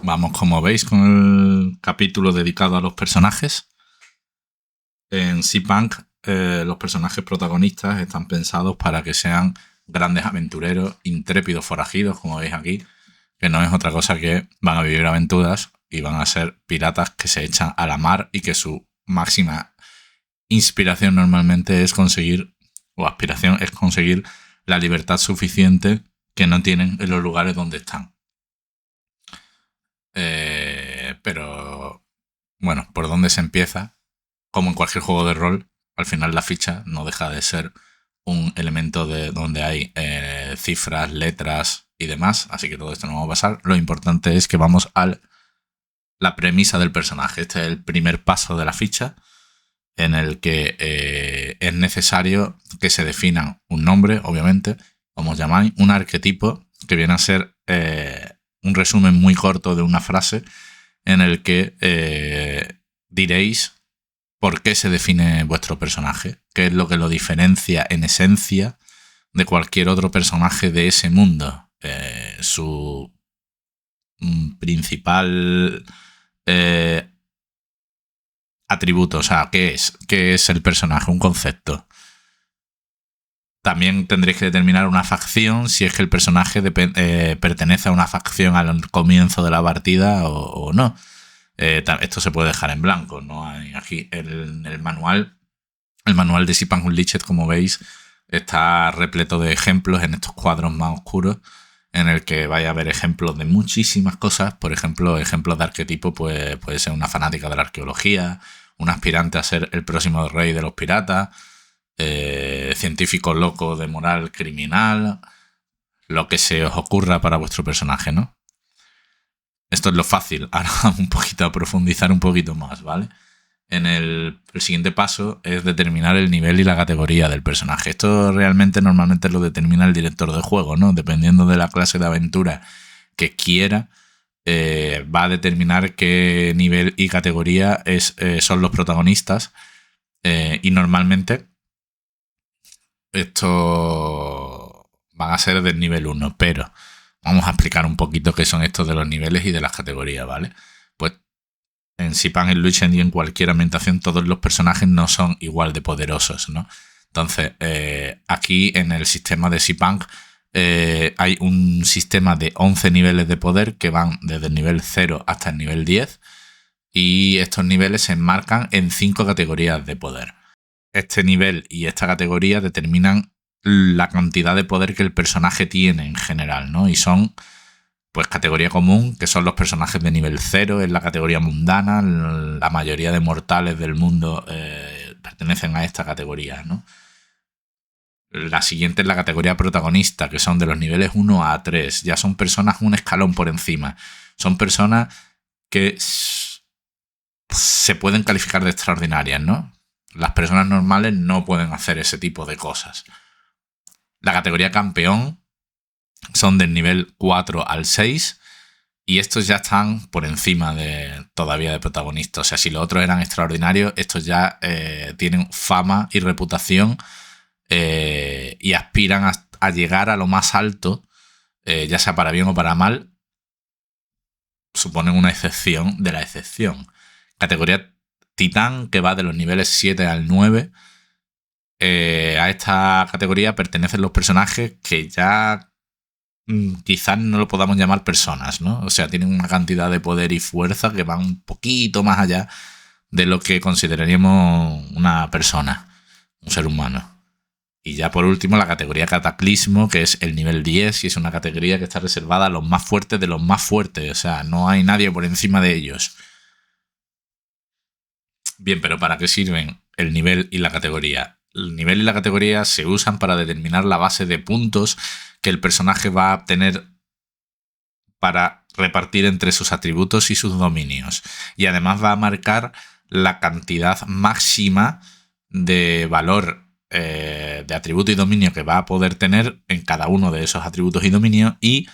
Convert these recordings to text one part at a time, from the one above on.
Vamos, como veis, con el capítulo dedicado a los personajes. En Cyberpunk, los personajes protagonistas están pensados para que sean grandes aventureros, intrépidos forajidos, como veis aquí, que no es otra cosa que van a vivir aventuras y van a ser piratas que se echan a la mar y que su máxima inspiración normalmente es conseguir, o aspiración es conseguir la libertad suficiente que no tienen en los lugares donde están. Pero, bueno, ¿por dónde se empieza? Como en cualquier juego de rol, al final la ficha no deja de ser un elemento de donde hay cifras, letras y demás, así que todo esto no va a pasar. Lo importante es que vamos a la premisa del personaje. Este es el primer paso de la ficha, en el que es necesario que se defina un nombre, obviamente, como os llamáis, un arquetipo, que viene a ser un resumen muy corto de una frase, en el que diréis por qué se define vuestro personaje, qué es lo que lo diferencia en esencia de cualquier otro personaje de ese mundo. Su principal atributo, o sea, ¿qué es el personaje? Un concepto. También tendréis que determinar una facción, si es que el personaje pertenece a una facción al comienzo de la partida o no. Esto se puede dejar en blanco, no hay aquí el manual. El manual de Cyberpunk Unleashed, como veis, está repleto de ejemplos en estos cuadros más oscuros, en el que vais a ver ejemplos de muchísimas cosas. Por ejemplo, ejemplos de arquetipo, pues puede ser una fanática de la arqueología, un aspirante a ser el próximo rey de los piratas, científico loco de moral criminal, lo que se os ocurra para vuestro personaje, ¿no? Esto es lo fácil. Ahora vamos un poquito a profundizar un poquito más, ¿vale? El siguiente paso es determinar el nivel y la categoría del personaje. Esto realmente normalmente lo determina el director de juego, ¿no? Dependiendo de la clase de aventura que quiera, va a determinar qué nivel y categoría son los protagonistas. Y normalmente esto van a ser del nivel 1, pero vamos a explicar un poquito qué son estos de los niveles y de las categorías, ¿vale? Pues en Cyberpunk Unleashed y en cualquier ambientación todos los personajes no son igual de poderosos, ¿no? Entonces, aquí en el sistema de Cyberpunk hay un sistema de 11 niveles de poder que van desde el nivel 0 hasta el nivel 10, y estos niveles se enmarcan en 5 categorías de poder. Este nivel y esta categoría determinan la cantidad de poder que el personaje tiene en general, ¿no? Y son, pues, categoría común, que son los personajes de nivel 0, es la categoría mundana. La mayoría de mortales del mundo pertenecen a esta categoría, ¿no? La siguiente es la categoría protagonista, que son de los niveles 1 a 3. Ya son personas un escalón por encima. Son personas que se pueden calificar de extraordinarias, ¿no? Las personas normales no pueden hacer ese tipo de cosas. La categoría campeón son del nivel 4 al 6, y estos ya están por encima todavía de protagonistas. O sea, si los otros eran extraordinarios, estos ya tienen fama y reputación, y aspiran a llegar a lo más alto, ya sea para bien o para mal. Suponen una excepción de la excepción. Categoría Titán, que va de los niveles 7 al 9. A esta categoría pertenecen los personajes que ya quizás no lo podamos llamar personas, ¿no? O sea, tienen una cantidad de poder y fuerza que van un poquito más allá de lo que consideraríamos una persona, un ser humano. Y ya por último la categoría Cataclismo, que es el nivel 10, y es una categoría que está reservada a los más fuertes de los más fuertes. O sea, no hay nadie por encima de ellos. Bien, pero ¿para qué sirven el nivel y la categoría? El nivel y la categoría se usan para determinar la base de puntos que el personaje va a obtener para repartir entre sus atributos y sus dominios. Y además va a marcar la cantidad máxima de valor de atributo y dominio que va a poder tener en cada uno de esos atributos y dominios, y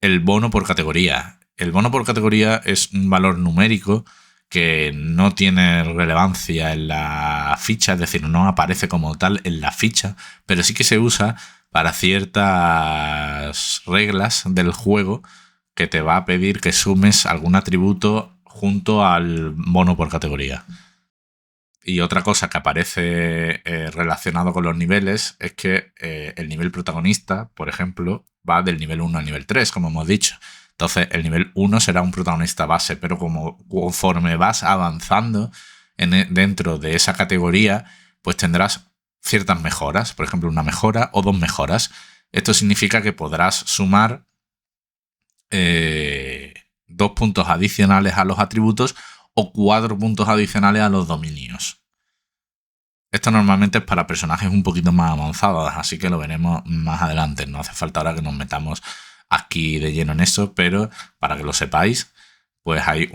el bono por categoría. El bono por categoría es un valor numérico que no tiene relevancia en la ficha, es decir, no aparece como tal en la ficha, pero sí que se usa para ciertas reglas del juego que te va a pedir que sumes algún atributo junto al mono por categoría. Y otra cosa que aparece relacionado con los niveles es que el nivel protagonista, por ejemplo, va del nivel 1 al nivel 3, como hemos dicho. Entonces, el nivel 1 será un protagonista base, pero conforme vas avanzando dentro de esa categoría, pues tendrás ciertas mejoras. Por ejemplo, una mejora o 2 mejoras. Esto significa que podrás sumar 2 puntos adicionales a los atributos o 4 puntos adicionales a los dominios. Esto normalmente es para personajes un poquito más avanzados, así que lo veremos más adelante. No hace falta ahora que nos metamos aquí de lleno en eso, pero para que lo sepáis, pues hay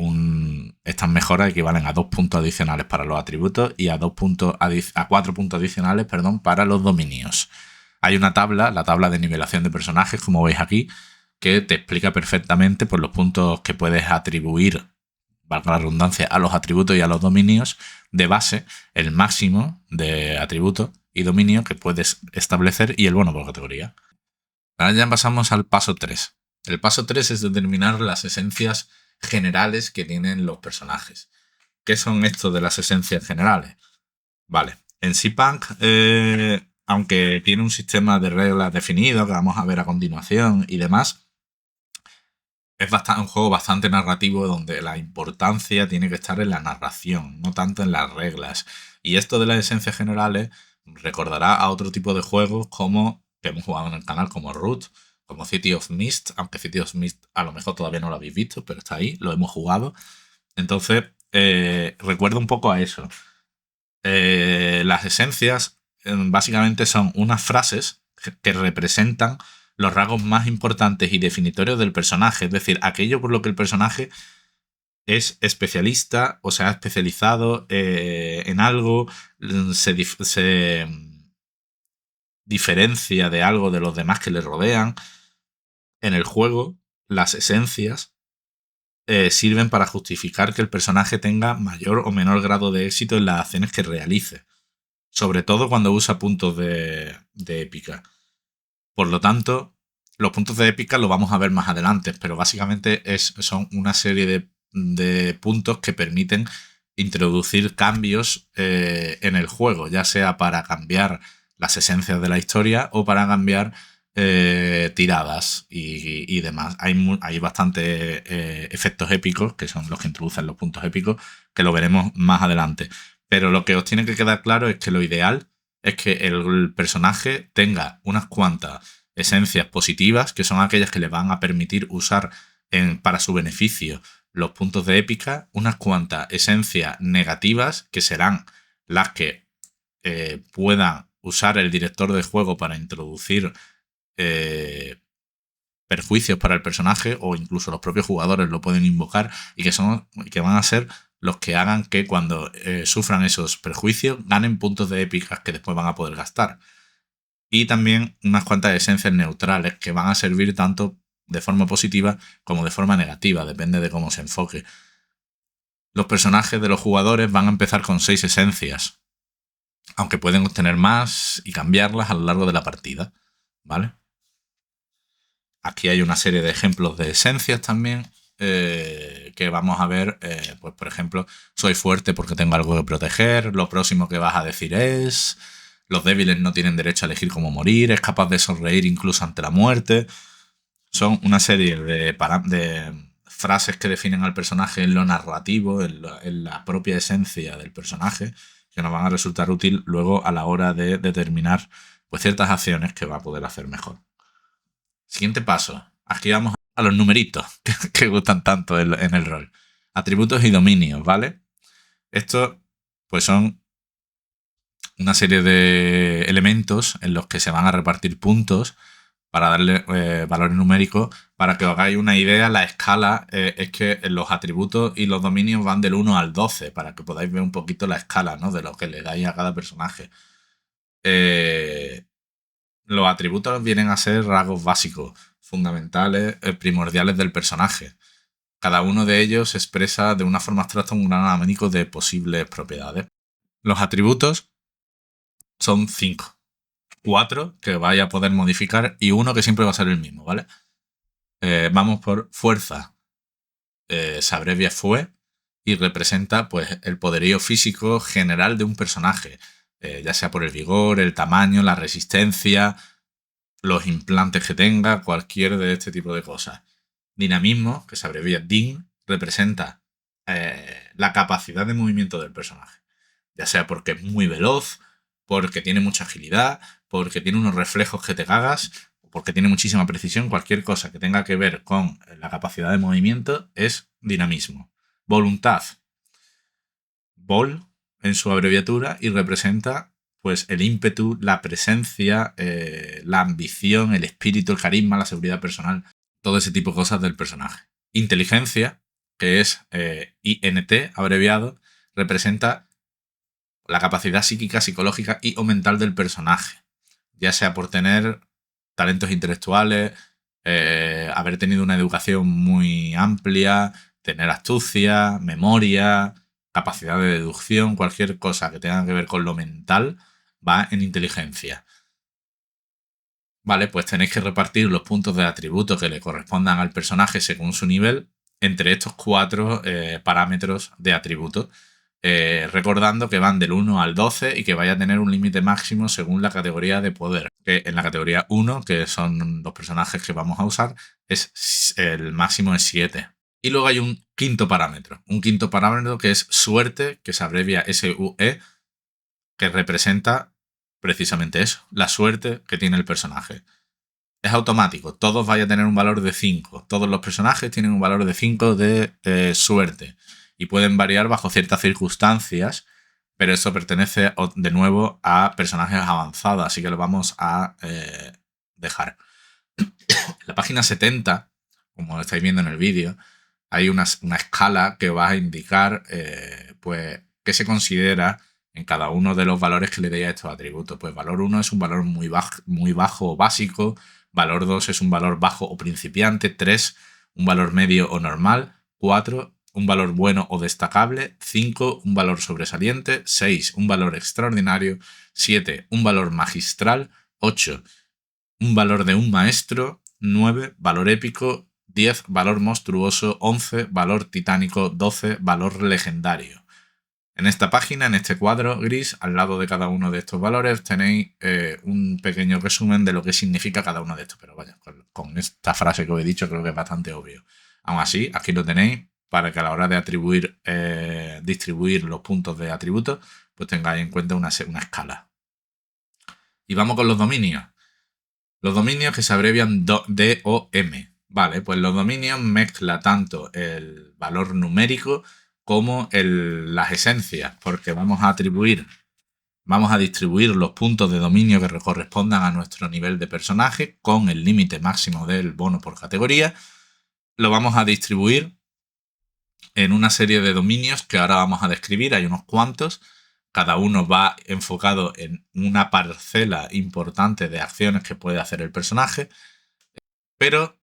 estas mejoras equivalen a 2 puntos adicionales para los atributos y a 4 puntos adicionales, para los dominios. Hay una tabla, la tabla de nivelación de personajes, como veis aquí, que te explica perfectamente por los puntos que puedes atribuir, valga la redundancia, a los atributos y a los dominios de base, el máximo de atributos y dominio que puedes establecer y el bono por categoría. Ahora ya pasamos al paso 3. El paso 3 es determinar las esencias generales que tienen los personajes. ¿Qué son estos de las esencias generales? Vale, en Cyberpunk, aunque tiene un sistema de reglas definido que vamos a ver a continuación y demás, es un juego bastante narrativo donde la importancia tiene que estar en la narración, no tanto en las reglas. Y esto de las esencias generales recordará a otro tipo de juegos como que hemos jugado en el canal, como Root, como City of Mist, aunque City of Mist a lo mejor todavía no lo habéis visto, pero está ahí, lo hemos jugado. Entonces, recuerda un poco a eso. Las esencias básicamente son unas frases que representan los rasgos más importantes y definitorios del personaje, es decir, aquello por lo que el personaje es especialista o se ha especializado en algo, se diferencia de algo de los demás que le rodean. En el juego, las esencias sirven para justificar que el personaje tenga mayor o menor grado de éxito en las acciones que realice, sobre todo cuando usa puntos de épica. Por lo tanto, los puntos de épica lo vamos a ver más adelante, pero básicamente son una serie de puntos que permiten introducir cambios en el juego, ya sea para cambiar las esencias de la historia o para cambiar tiradas y demás. Hay bastantes efectos épicos, que son los que introducen los puntos épicos, que lo veremos más adelante. Pero lo que os tiene que quedar claro es que lo ideal es que el personaje tenga unas cuantas esencias positivas, que son aquellas que le van a permitir usar para su beneficio los puntos de épica, unas cuantas esencias negativas, que serán las que puedan usar el director de juego para introducir perjuicios para el personaje, o incluso los propios jugadores lo pueden invocar, y que van a ser los que hagan que cuando sufran esos perjuicios ganen puntos de épicas que después van a poder gastar. Y también unas cuantas esencias neutrales que van a servir tanto de forma positiva como de forma negativa, depende de cómo se enfoque. Los personajes de los jugadores van a empezar con 6 esencias, aunque pueden obtener más y cambiarlas a lo largo de la partida, ¿vale? Aquí hay una serie de ejemplos de esencias también que vamos a ver. Pues por ejemplo, soy fuerte porque tengo algo que proteger. Lo próximo que vas a decir es: los débiles no tienen derecho a elegir cómo morir. Es capaz de sonreír incluso ante la muerte. Son una serie de frases que definen al personaje en lo narrativo, en la propia esencia del personaje, que nos van a resultar útil luego a la hora de determinar pues ciertas acciones que va a poder hacer mejor. Siguiente paso. Aquí vamos a los numeritos que gustan tanto en el rol. Atributos y dominios, ¿vale? Estos pues son una serie de elementos en los que se van a repartir puntos para darle valores numéricos. Para que os hagáis una idea, la escala es que los atributos y los dominios van del 1 al 12, para que podáis ver un poquito la escala, ¿no?, de lo que le dais a cada personaje. Los atributos vienen a ser rasgos básicos, fundamentales, primordiales del personaje. Cada uno de ellos se expresa de una forma abstracta un gran abanico de posibles propiedades. Los atributos son 5. 4 que vais a poder modificar y uno que siempre va a ser el mismo, ¿vale? Vamos por fuerza. Se abrevia FUE y representa pues el poderío físico general de un personaje, ya sea por el vigor, el tamaño, la resistencia, los implantes que tenga, cualquier de este tipo de cosas. Dinamismo, que se abrevia DIN, representa la capacidad de movimiento del personaje, ya sea porque es muy veloz, porque tiene mucha agilidad, porque tiene unos reflejos que te cagas, porque tiene muchísima precisión. Cualquier cosa que tenga que ver con la capacidad de movimiento es dinamismo. Voluntad, VOL en su abreviatura, y representa pues el ímpetu, la presencia, la ambición, el espíritu, el carisma, la seguridad personal, todo ese tipo de cosas del personaje. Inteligencia, que es INT abreviado, representa la capacidad psíquica, psicológica y o mental del personaje, ya sea por tener talentos intelectuales, haber tenido una educación muy amplia, tener astucia, memoria, capacidad de deducción, cualquier cosa que tenga que ver con lo mental va en inteligencia. Vale, pues tenéis que repartir los puntos de atributo que le correspondan al personaje según su nivel entre estos 4 parámetros de atributo. Recordando que van del 1 al 12 y que vaya a tener un límite máximo según la categoría de poder. Que en la categoría 1, que son los personajes que vamos a usar, el máximo es 7. Y luego hay un quinto parámetro. Un quinto parámetro que es suerte, que se abrevia SUE, que representa precisamente eso, la suerte que tiene el personaje. Es automático, todos vayan a tener un valor de 5. Todos los personajes tienen un valor de 5 de suerte. Y pueden variar bajo ciertas circunstancias, pero eso pertenece de nuevo a personajes avanzados, así que lo vamos a dejar. En la página 70, como estáis viendo en el vídeo, hay una escala que va a indicar pues qué se considera en cada uno de los valores que le deis a estos atributos. Pues valor 1 es un valor muy bajo o básico, valor 2 es un valor bajo o principiante, 3 un valor medio o normal, 4 un valor bueno o destacable, 5 un valor sobresaliente, 6 un valor extraordinario, 7 un valor magistral, 8 un valor de un maestro, 9 valor épico, 10 valor monstruoso, 11 valor titánico, 12 valor legendario. En esta página, en este cuadro gris, al lado de cada uno de estos valores, tenéis un pequeño resumen de lo que significa cada uno de estos. Pero vaya, con esta frase que os he dicho creo que es bastante obvio. Aún así, aquí lo tenéis para que a la hora de distribuir los puntos de atributos, pues tengáis en cuenta una escala. Y vamos con los dominios. Los dominios que se abrevian DOM. Vale, pues los dominios mezcla tanto el valor numérico como las esencias, porque vamos a distribuir los puntos de dominio que correspondan a nuestro nivel de personaje con el límite máximo del bono por categoría. Lo vamos a distribuir en una serie de dominios que ahora vamos a describir, hay unos cuantos. Cada uno va enfocado en una parcela importante de acciones que puede hacer el personaje, pero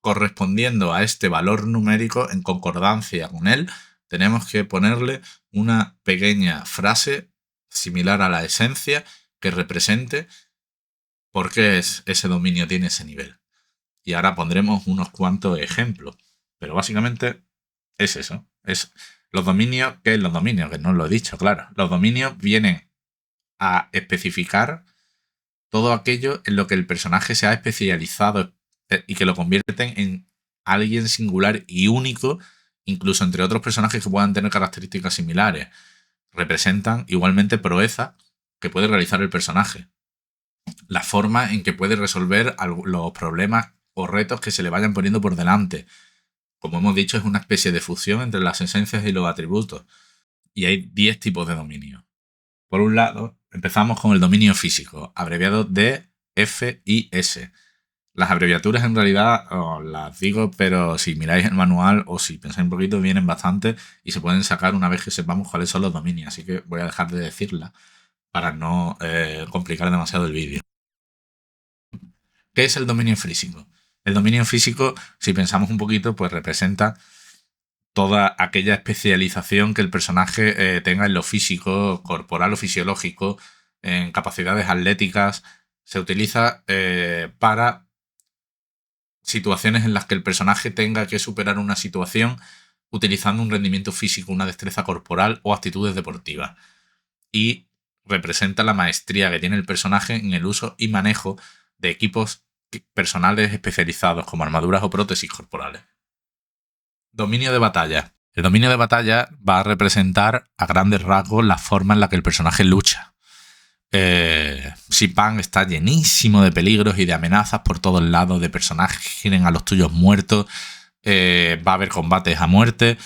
correspondiendo a este valor numérico, en concordancia con él, tenemos que ponerle una pequeña frase similar a la esencia que represente por qué ese dominio tiene ese nivel. Y ahora pondremos unos cuantos ejemplos, pero básicamente es eso. Es los dominios, ¿qué es los dominios? Que no lo he dicho, claro. Los dominios vienen a especificar todo aquello en lo que el personaje se ha especializado y que lo convierten en alguien singular y único, incluso entre otros personajes que puedan tener características similares. Representan igualmente proeza que puede realizar el personaje. La forma en que puede resolver los problemas o retos que se le vayan poniendo por delante. Como hemos dicho, es una especie de fusión entre las esencias y los atributos. Y hay 10 tipos de dominio. Por un lado, empezamos con el dominio físico, abreviado de FIS. Las abreviaturas en realidad os las digo, pero si miráis el manual o si pensáis un poquito, vienen bastante y se pueden sacar una vez que sepamos cuáles son los dominios. Así que voy a dejar de decirlas para no complicar demasiado el vídeo. ¿Qué es el dominio físico? El dominio físico, si pensamos un poquito, pues representa toda aquella especialización que el personaje tenga en lo físico, corporal o fisiológico, en capacidades atléticas. Se utiliza para situaciones en las que el personaje tenga que superar una situación utilizando un rendimiento físico, una destreza corporal o actitudes deportivas. Y representa la maestría que tiene el personaje en el uso y manejo de equipos personales especializados como armaduras o prótesis corporales. Dominio de batalla. El dominio de batalla va a representar a grandes rasgos la forma en la que el personaje lucha. Xi-Pan está llenísimo de peligros y de amenazas por todos lados, de personajes que quieren a los tuyos muertos. Va a haber combates a muerte,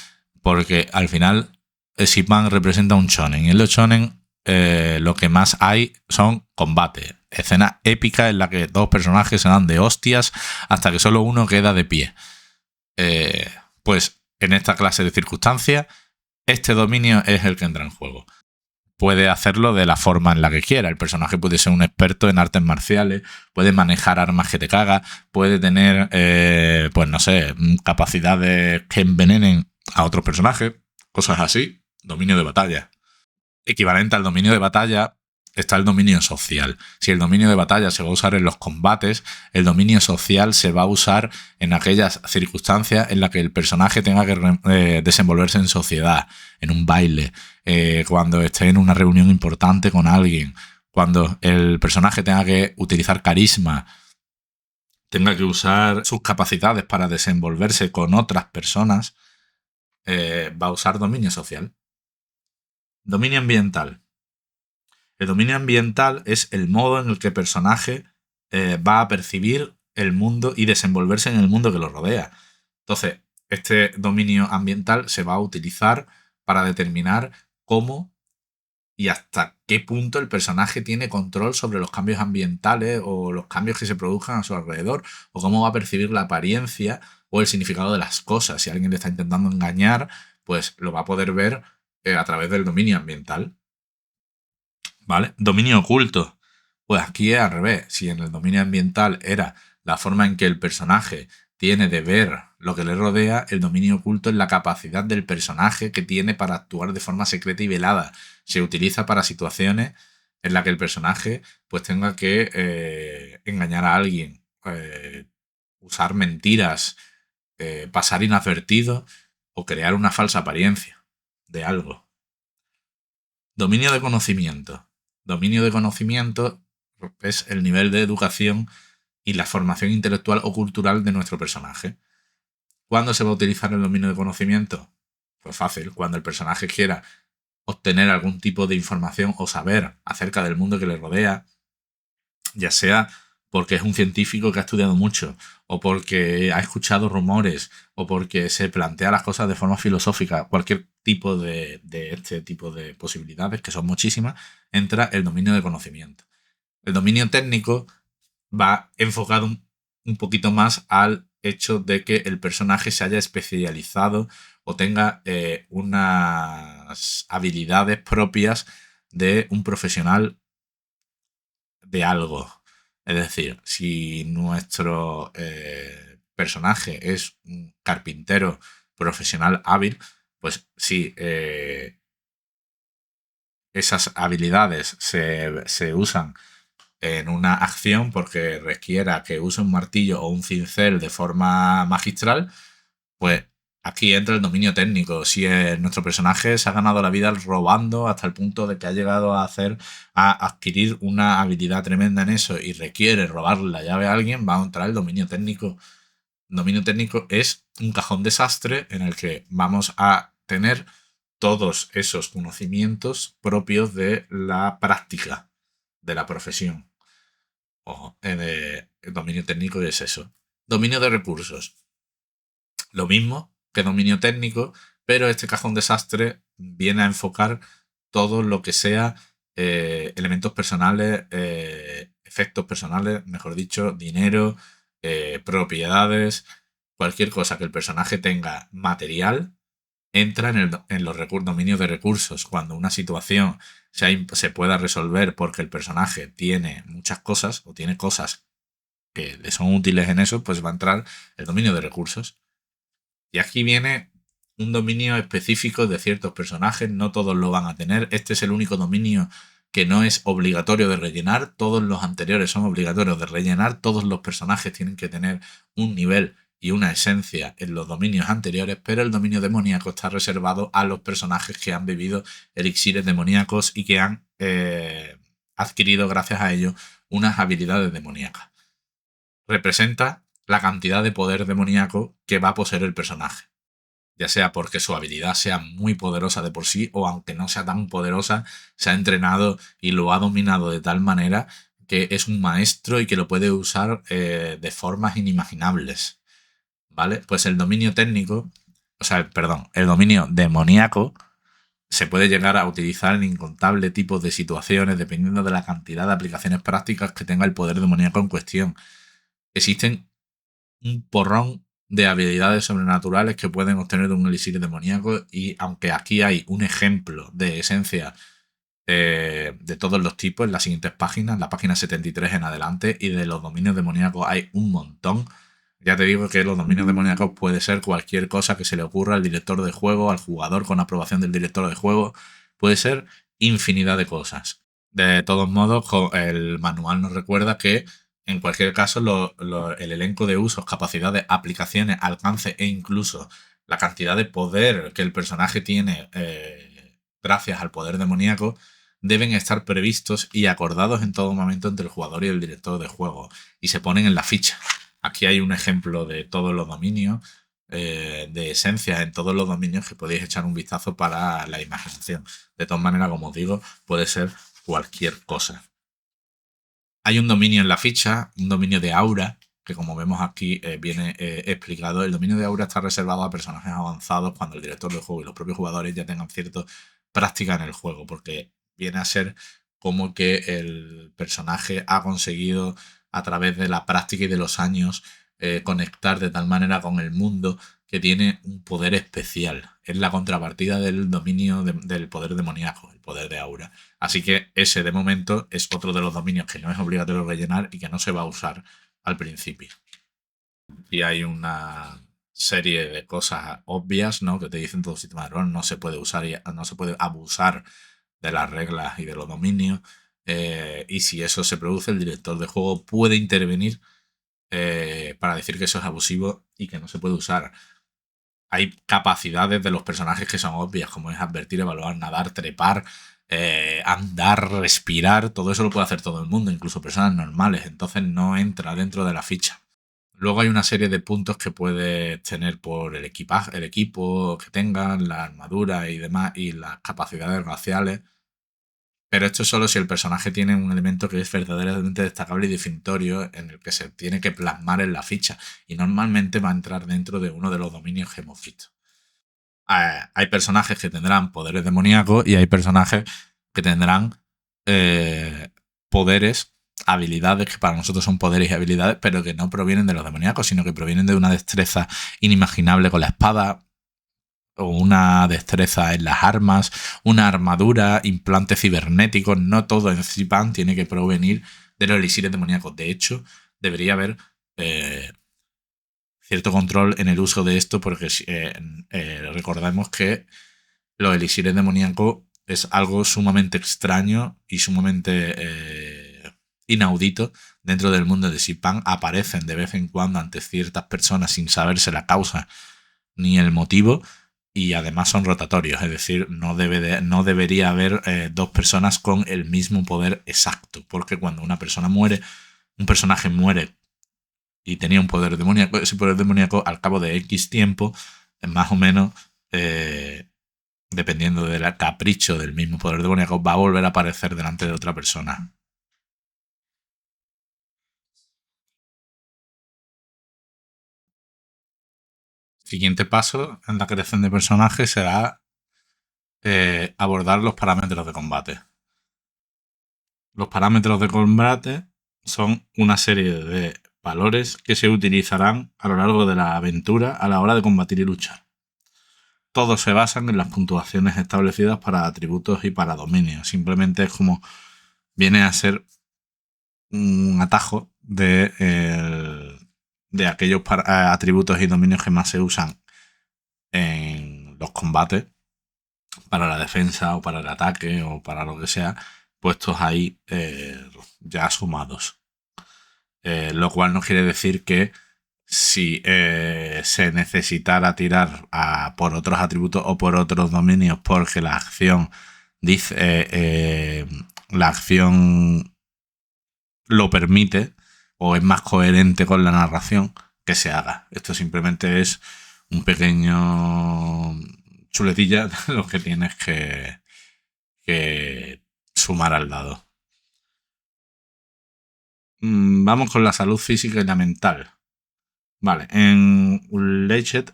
porque al final Xi-Pan representa un shonen. Y en los shonen lo que más hay son combates. Escenas épicas en las que dos personajes se dan de hostias hasta que solo uno queda de pie. Pues en esta clase de circunstancias, este dominio es el que entra en juego. Puede hacerlo de la forma en la que quiera. El personaje puede ser un experto en artes marciales, puede manejar armas que te cagas, puede tener, pues no sé, capacidades que envenenen a otros personajes, cosas así. Dominio de batalla. Equivalente al dominio de batalla está el dominio social. Si el dominio de batalla se va a usar en los combates, el dominio social se va a usar en aquellas circunstancias en las que el personaje tenga que desenvolverse en sociedad, en un baile, cuando esté en una reunión importante con alguien, cuando el personaje tenga que utilizar carisma, tenga que usar sus capacidades para desenvolverse con otras personas, va a usar dominio social. Dominio ambiental. El dominio ambiental es el modo en el que el personaje va a percibir el mundo y desenvolverse en el mundo que lo rodea. Entonces, este dominio ambiental se va a utilizar para determinar cómo y hasta qué punto el personaje tiene control sobre los cambios ambientales o los cambios que se produzcan a su alrededor, o cómo va a percibir la apariencia o el significado de las cosas. Si alguien le está intentando engañar, pues lo va a poder ver a través del dominio ambiental. ¿Vale? Dominio oculto. Pues aquí es al revés. Si en el dominio ambiental era la forma en que el personaje tiene de ver lo que le rodea, el dominio oculto es la capacidad del personaje que tiene para actuar de forma secreta y velada. Se utiliza para situaciones en las que el personaje pues tenga que engañar a alguien, usar mentiras, pasar inadvertido o crear una falsa apariencia de algo. Dominio de conocimiento. Dominio de conocimiento es el nivel de educación y la formación intelectual o cultural de nuestro personaje. ¿Cuándo se va a utilizar el dominio de conocimiento? Pues fácil, cuando el personaje quiera obtener algún tipo de información o saber acerca del mundo que le rodea, ya sea porque es un científico que ha estudiado mucho, o porque ha escuchado rumores, o porque se plantea las cosas de forma filosófica, cualquier tipo de este tipo de posibilidades, que son muchísimas, entra el dominio de conocimiento. El dominio técnico va enfocado un poquito más al hecho de que el personaje se haya especializado o tenga unas habilidades propias de un profesional de algo. Es decir, si nuestro personaje es un carpintero profesional hábil, pues sí, esas habilidades se usan en una acción porque requiera que use un martillo o un cincel de forma magistral, pues aquí entra el dominio técnico. Si nuestro personaje se ha ganado la vida robando hasta el punto de que ha llegado a adquirir una habilidad tremenda en eso y requiere robarle la llave a alguien, va a entrar el dominio técnico. El dominio técnico es un cajón desastre en el que vamos a tener todos esos conocimientos propios de la práctica de la profesión. Ojo, el dominio técnico es eso. Dominio de recursos. Lo mismo que dominio técnico, pero este cajón desastre viene a enfocar todo lo que sea elementos personales, efectos personales, mejor dicho, dinero, propiedades, cualquier cosa que el personaje tenga material, entra en los dominios de recursos. Cuando una situación se pueda resolver porque el personaje tiene muchas cosas o tiene cosas que le son útiles en eso, pues va a entrar el dominio de recursos. Y aquí viene un dominio específico de ciertos personajes, no todos lo van a tener. Este es el único dominio que no es obligatorio de rellenar, todos los anteriores son obligatorios de rellenar, todos los personajes tienen que tener un nivel y una esencia en los dominios anteriores, pero el dominio demoníaco está reservado a los personajes que han bebido elixires demoníacos y que han adquirido gracias a ello unas habilidades demoníacas. Representa la cantidad de poder demoníaco que va a poseer el personaje, ya sea porque su habilidad sea muy poderosa de por sí o aunque no sea tan poderosa, se ha entrenado y lo ha dominado de tal manera que es un maestro y que lo puede usar de formas inimaginables, ¿vale? Pues el dominio técnico, el dominio demoníaco se puede llegar a utilizar en incontables tipos de situaciones dependiendo de la cantidad de aplicaciones prácticas que tenga el poder demoníaco en cuestión. Existen un porrón de habilidades sobrenaturales que pueden obtener de un elixir demoníaco y aunque aquí hay un ejemplo de esencia de todos los tipos en las siguientes páginas, la página 73 en adelante, y de los dominios demoníacos hay un montón. Ya te digo que los dominios demoníacos puede ser cualquier cosa que se le ocurra al director de juego, al jugador con aprobación del director de juego, puede ser infinidad de cosas. De todos modos, el manual nos recuerda que en cualquier caso el elenco de usos, capacidades, aplicaciones, alcance e incluso la cantidad de poder que el personaje tiene gracias al poder demoníaco deben estar previstos y acordados en todo momento entre el jugador y el director de juego y se ponen en la ficha. Aquí hay un ejemplo de todos los dominios, de esencias en todos los dominios que podéis echar un vistazo para la imaginación. De todas maneras, como os digo, puede ser cualquier cosa. Hay un dominio en la ficha, un dominio de aura, que como vemos aquí viene explicado. El dominio de aura está reservado a personajes avanzados cuando el director del juego y los propios jugadores ya tengan cierta práctica en el juego, porque viene a ser como que el personaje ha conseguido a través de la práctica y de los años conectar de tal manera con el mundo que tiene un poder especial. Es la contrapartida del dominio del poder demoníaco, el poder de aura. Así que ese de momento es otro de los dominios que no es obligatorio rellenar y que no se va a usar al principio. Y hay una serie de cosas obvias, ¿no? Que te dicen todo sistema de rol, no se puede usar y no se puede abusar de las reglas y de los dominios. Y si eso se produce, el director de juego puede intervenir para decir que eso es abusivo y que no se puede usar. Hay capacidades de los personajes que son obvias, como es advertir, evaluar, nadar, trepar, andar, respirar. Todo eso lo puede hacer todo el mundo, incluso personas normales. Entonces no entra dentro de la ficha. Luego hay una serie de puntos que puedes tener por el equipaje, el equipo que tengan, la armadura y demás, y las capacidades raciales. Pero esto es solo si el personaje tiene un elemento que es verdaderamente destacable y definitorio en el que se tiene que plasmar en la ficha. Y normalmente va a entrar dentro de uno de los dominios que hemos visto. Hay personajes que tendrán poderes demoníacos y hay personajes que tendrán poderes, habilidades que para nosotros son poderes y habilidades, pero que no provienen de los demoníacos, sino que provienen de una destreza inimaginable con la espada, o una destreza en las armas, una armadura, implantes cibernéticos. No todo en Zipan tiene que provenir de los elixires demoníacos. De hecho, debería haber cierto control en el uso de esto, porque recordemos que los elixires demoníacos es algo sumamente extraño y sumamente inaudito dentro del mundo de Zipan. Aparecen de vez en cuando ante ciertas personas sin saberse la causa ni el motivo, y además son rotatorios, es decir, no debería haber dos personas con el mismo poder exacto, porque cuando una persona muere, un personaje muere y tenía un poder demoníaco, ese poder demoníaco al cabo de X tiempo, más o menos, dependiendo del capricho del mismo poder demoníaco, va a volver a aparecer delante de otra persona. Siguiente paso en la creación de personajes será abordar los parámetros de combate. Los parámetros de combate son una serie de valores que se utilizarán a lo largo de la aventura a la hora de combatir y luchar. Todos se basan en las puntuaciones establecidas para atributos y para dominios. Simplemente es como viene a ser un atajo de aquellos atributos y dominios que más se usan en los combates para la defensa o para el ataque o para lo que sea, puestos ahí ya sumados. Lo cual no quiere decir que si se necesitara tirar por otros atributos o por otros dominios porque la acción dice la acción lo permite o es más coherente con la narración, que se haga. Esto simplemente es un pequeño chuletilla de lo que tienes que sumar al dado. Vamos con la salud física y la mental. Vale, en Unleashed,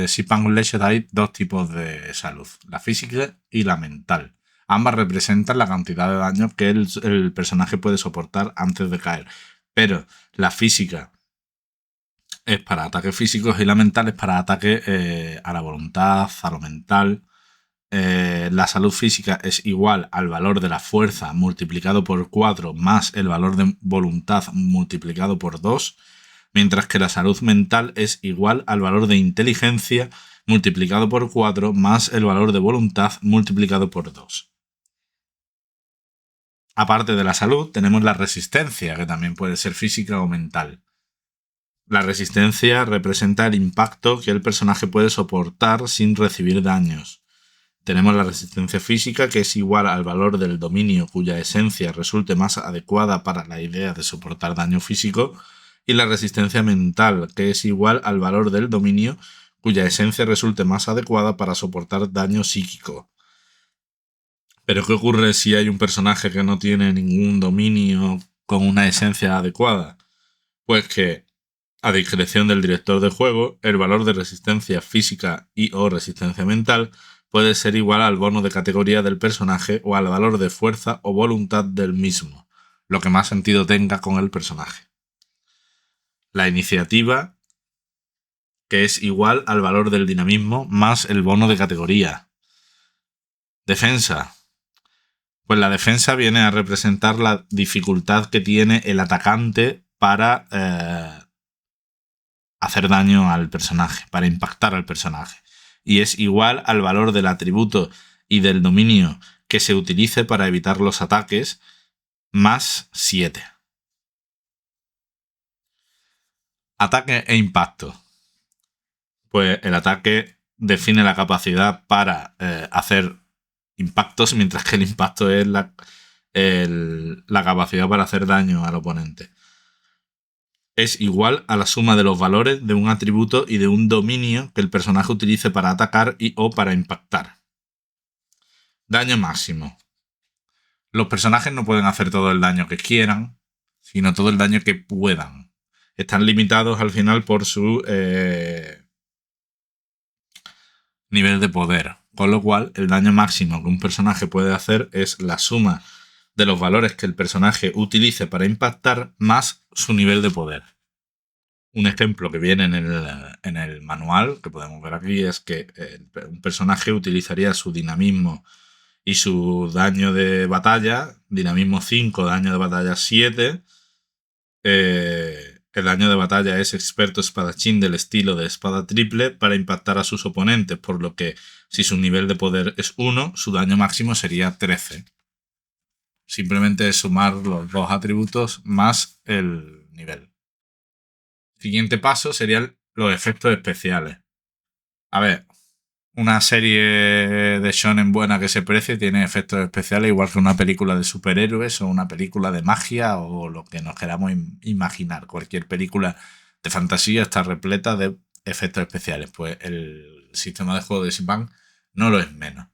Zipan Unleashed hay dos tipos de salud, la física y la mental. Ambas representan la cantidad de daño que el personaje puede soportar antes de caer. Pero la física es para ataques físicos y la mental es para ataques a la voluntad, a lo mental. La salud física es igual al valor de la fuerza multiplicado por 4 más el valor de voluntad multiplicado por 2, mientras que la salud mental es igual al valor de inteligencia multiplicado por 4 más el valor de voluntad multiplicado por 2. Aparte de la salud, tenemos la resistencia, que también puede ser física o mental. La resistencia representa el impacto que el personaje puede soportar sin recibir daños. Tenemos la resistencia física, que es igual al valor del dominio cuya esencia resulte más adecuada para la idea de soportar daño físico, y la resistencia mental, que es igual al valor del dominio cuya esencia resulte más adecuada para soportar daño psíquico. Pero ¿qué ocurre si hay un personaje que no tiene ningún dominio con una esencia adecuada? Pues que, a discreción del director de juego, el valor de resistencia física y o resistencia mental puede ser igual al bono de categoría del personaje o al valor de fuerza o voluntad del mismo, lo que más sentido tenga con el personaje. La iniciativa, que es igual al valor del dinamismo más el bono de categoría. Defensa. Pues la defensa viene a representar la dificultad que tiene el atacante para hacer daño al personaje, para impactar al personaje. Y es igual al valor del atributo y del dominio que se utilice para evitar los ataques, más 7. Ataque e impacto. Pues el ataque define la capacidad para hacer impactos, mientras que el impacto es la capacidad para hacer daño al oponente. Es igual a la suma de los valores de un atributo y de un dominio que el personaje utilice para atacar y o para impactar. Daño máximo. Los personajes no pueden hacer todo el daño que quieran, sino todo el daño que puedan. Están limitados al final por su nivel de poder. Con lo cual, el daño máximo que un personaje puede hacer es la suma de los valores que el personaje utilice para impactar más su nivel de poder. Un ejemplo que viene en el manual, que podemos ver aquí, es que un personaje utilizaría su dinamismo y su daño de batalla, dinamismo 5, daño de batalla 7. El daño de batalla es experto espadachín del estilo de espada triple para impactar a sus oponentes, por lo que si su nivel de poder es 1, su daño máximo sería 13. Simplemente es sumar los dos atributos más el nivel. Siguiente paso serían los efectos especiales. A ver, una serie de shonen buena que se precie tiene efectos especiales igual que una película de superhéroes o una película de magia o lo que nos queramos imaginar. Cualquier película de fantasía está repleta de efectos especiales. Pues el sistema de juego de Zipan no lo es menos.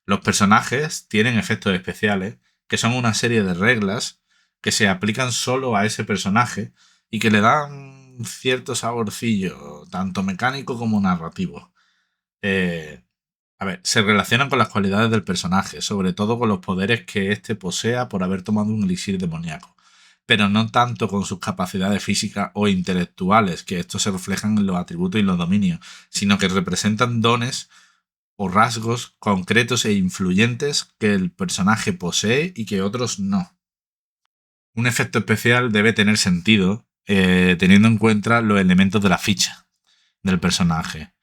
Los personajes tienen efectos especiales que son una serie de reglas que se aplican solo a ese personaje y que le dan cierto saborcillo, tanto mecánico como narrativo. Se relacionan con las cualidades del personaje, sobre todo con los poderes que éste posea por haber tomado un elixir demoníaco, pero no tanto con sus capacidades físicas o intelectuales, que estos se reflejan en los atributos y los dominios, sino que representan dones o rasgos concretos e influyentes que el personaje posee y que otros no. Un efecto especial debe tener sentido teniendo en cuenta los elementos de la ficha del personaje,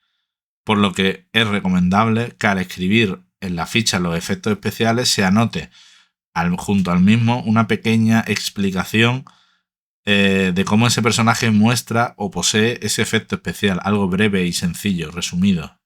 por lo que es recomendable que al escribir en la ficha los efectos especiales se anote junto al mismo una pequeña explicación de cómo ese personaje muestra o posee ese efecto especial, algo breve y sencillo, resumido.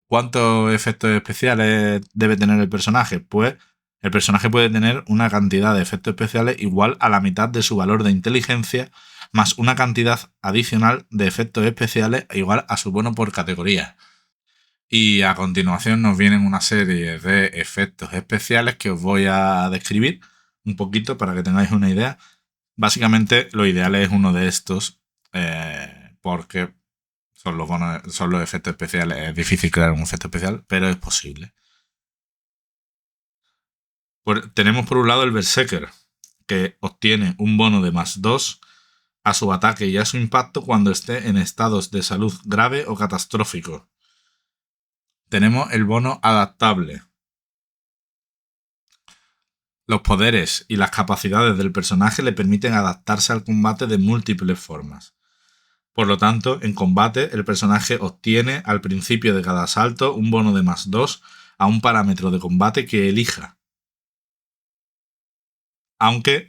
¿Cuántos efectos especiales debe tener el personaje? Pues el personaje puede tener una cantidad de efectos especiales igual a la mitad de su valor de inteligencia, más una cantidad adicional de efectos especiales igual a su bono por categoría. Y a continuación nos vienen una serie de efectos especiales que os voy a describir un poquito para que tengáis una idea. Básicamente lo ideal es uno de estos porque son los efectos especiales. Es difícil crear un efecto especial, pero es posible. Tenemos por un lado el Berserker, que obtiene un bono de +2 a su ataque y a su impacto cuando esté en estados de salud grave o catastrófico. Tenemos el bono adaptable. Los poderes y las capacidades del personaje le permiten adaptarse al combate de múltiples formas. Por lo tanto, en combate, el personaje obtiene al principio de cada asalto un bono de +2 a un parámetro de combate que elija. Aunque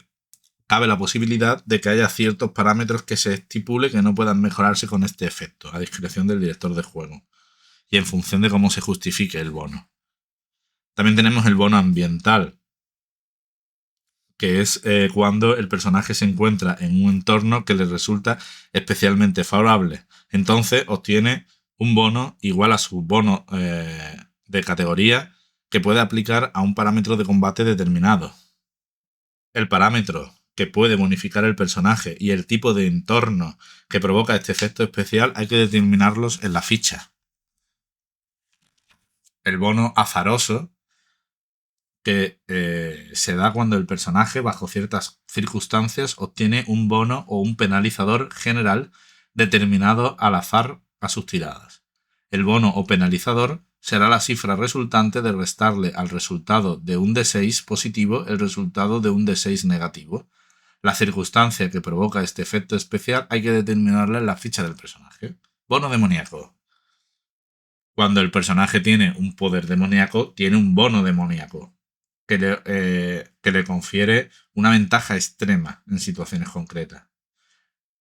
cabe la posibilidad de que haya ciertos parámetros que se estipule que no puedan mejorarse con este efecto, a discreción del director de juego, y en función de cómo se justifique el bono. También tenemos el bono ambiental, que es cuando el personaje se encuentra en un entorno que le resulta especialmente favorable. Entonces obtiene un bono igual a su bono de categoría que puede aplicar a un parámetro de combate determinado. El parámetro que puede bonificar el personaje y el tipo de entorno que provoca este efecto especial hay que determinarlos en la ficha. El bono azaroso, que se da cuando el personaje, bajo ciertas circunstancias, obtiene un bono o un penalizador general determinado al azar a sus tiradas. El bono o penalizador será la cifra resultante de restarle al resultado de un D6 positivo el resultado de un D6 negativo. La circunstancia que provoca este efecto especial hay que determinarla en la ficha del personaje. Bono demoníaco. Cuando el personaje tiene un poder demoníaco, tiene un bono demoníaco que le confiere una ventaja extrema en situaciones concretas.